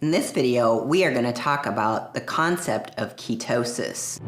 In this video, we are going to talk about the concept of ketosis.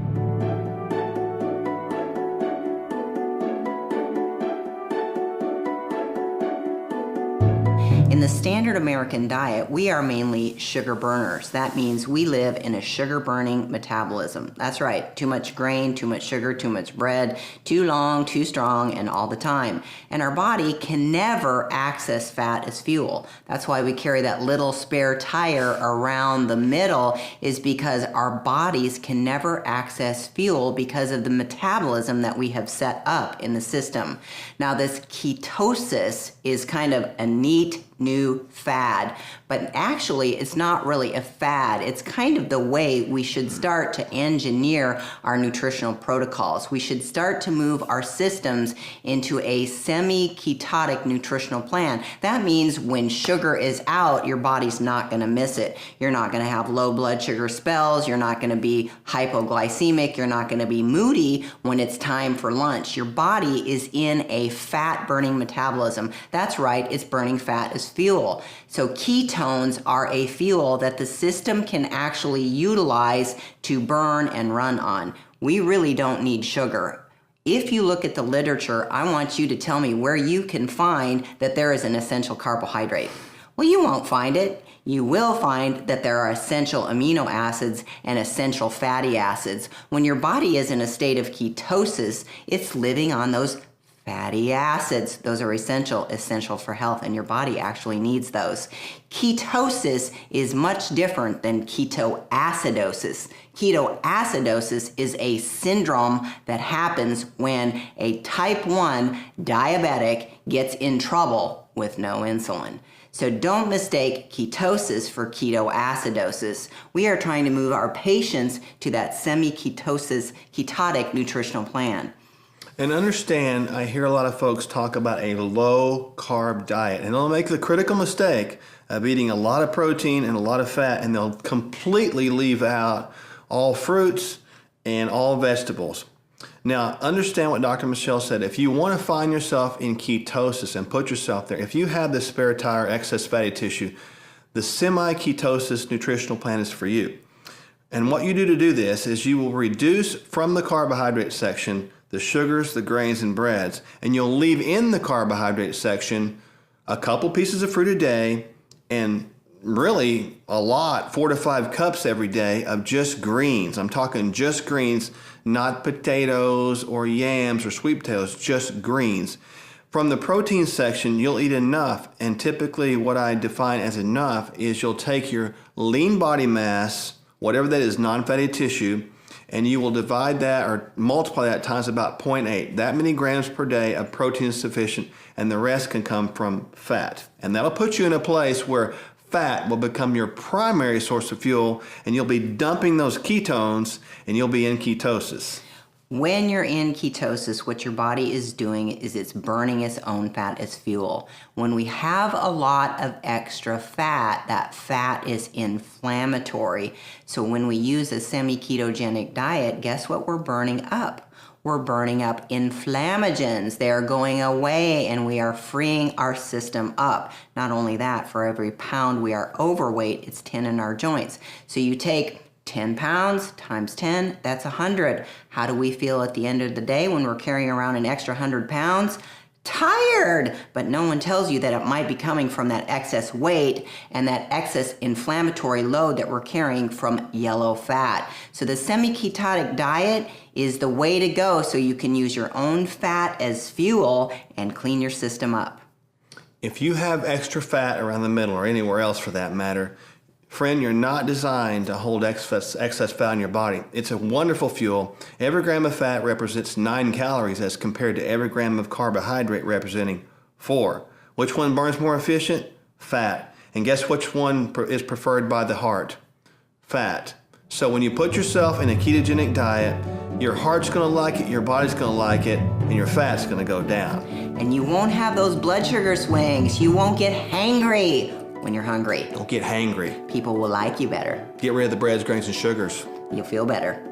In the standard American diet, we are mainly sugar burners. That means we live in a sugar-burning metabolism. That's right, too much grain, too much sugar, too much bread, too long, too strong, and all the time. And our body can never access fat as fuel. That's why we carry that little spare tire around the middle, is because our bodies can never access fuel because of the metabolism that we have set up in the system. Now, this ketosis is kind of a neat new fad, but actually it's not really a fad. It's kind of the way we should start to engineer our nutritional protocols. We should start to move our systems into a semi-ketotic nutritional plan. That means when sugar is out, your body's not going to miss it. You're not going to have low blood sugar spells. You're not going to be hypoglycemic. You're not going to be moody when it's time for lunch. Your body is in a fat-burning metabolism. That's right, it's burning fat as fuel. So ketones are a fuel that the system can actually utilize to burn and run on. We really don't need sugar. If you look at the literature, I want you to tell me where you can find that there is an essential carbohydrate. Well, you won't find it. You will find that there are essential amino acids and essential fatty acids. When your body is in a state of ketosis, it's living on those fatty acids. Those are essential for health, and your body actually needs those. Ketosis is much different than ketoacidosis. Ketoacidosis is a syndrome that happens when a type 1 diabetic gets in trouble with no insulin. So don't mistake ketosis for ketoacidosis. We are trying to move our patients to that ketotic nutritional plan. And understand, I hear a lot of folks talk about a low-carb diet, and they'll make the critical mistake of eating a lot of protein and a lot of fat, and they'll completely leave out all fruits and all vegetables. Now, understand what Dr. Michelle said. If you want to find yourself in ketosis and put yourself there, if you have the spare tire, excess fatty tissue, the semi-ketosis nutritional plan is for you. And what you do to do this is you will reduce from the carbohydrate section the sugars, the grains, and breads, and you'll leave in the carbohydrate section a couple pieces of fruit a day and really a lot, 4 to 5 cups every day of just greens. I'm talking just greens, not potatoes or yams or sweet potatoes, just greens. From the protein section, you'll eat enough, and typically what I define as enough is you'll take your lean body mass, whatever that is, non-fatty tissue, and you will divide that or multiply that times about 0.8. That many grams per day of protein is sufficient, and the rest can come from fat. And that'll put you in a place where fat will become your primary source of fuel, and you'll be dumping those ketones, and you'll be in ketosis. When you're in ketosis, what your body is doing is it's burning its own fat as fuel. When we have a lot of extra fat, that fat is inflammatory. So when we use a semi-ketogenic diet, guess what we're burning up? We're burning up inflammagens. They are going away, and we are freeing our system up. Not only that, for every pound we are overweight, it's 10 in our joints. So you take 10 pounds times 10, that's 100. How do we feel at the end of the day when we're carrying around an extra 100 pounds? Tired! But no one tells you that it might be coming from that excess weight and that excess inflammatory load that we're carrying from yellow fat. So the semi-ketotic diet is the way to go, so you can use your own fat as fuel and clean your system up. If you have extra fat around the middle, or anywhere else for that matter, friend, you're not designed to hold excess fat in your body. It's a wonderful fuel. Every gram of fat represents 9 calories as compared to every gram of carbohydrate representing 4. Which one burns more efficient? Fat. And guess which one is preferred by the heart? Fat. So when you put yourself in a ketogenic diet, your heart's going to like it, your body's going to like it, and your fat's going to go down. And you won't have those blood sugar swings. You won't get hangry when you're hungry. Don't get hangry. People will like you better. Get rid of the breads, grains, and sugars. You'll feel better.